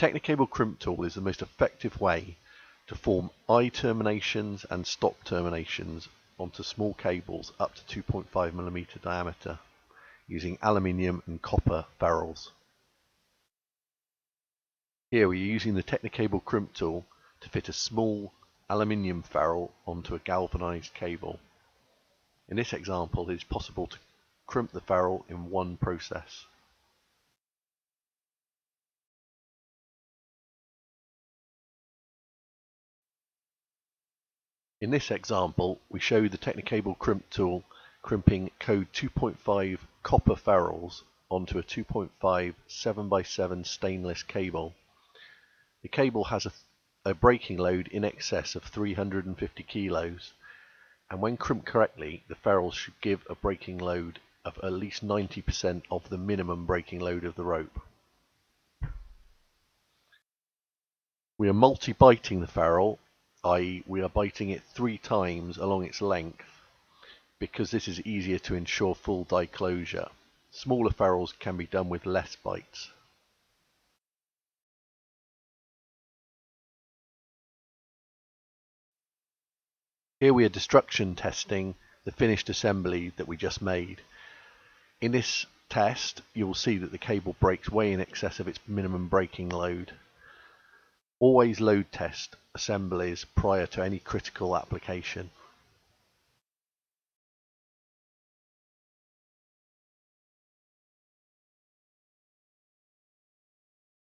Technicable crimp tool is the most effective way to form eye terminations and stop terminations onto small cables up to 2.5mm diameter using aluminium and copper ferrules. Here we are using the Technicable crimp tool to fit a small aluminium ferrule onto a galvanized cable. In this example, it is possible to crimp the ferrule in one process. In this example, we show the Technicable crimp tool crimping code 2.5 copper ferrules onto a 2.5 7x7 stainless cable. The cable has a breaking load in excess of 350 kilos, and when crimped correctly, the ferrules should give a breaking load of at least 90% of the minimum breaking load of the rope. We are multi-biting the ferrule, i.e. we are biting it 3 times along its length, because this is easier to ensure full die closure. Smaller ferrules can be done with less bites. Here we are destruction testing the finished assembly that we just made. In this test, you will see that the cable breaks way in excess of its minimum breaking load. Always load test assemblies prior to any critical application.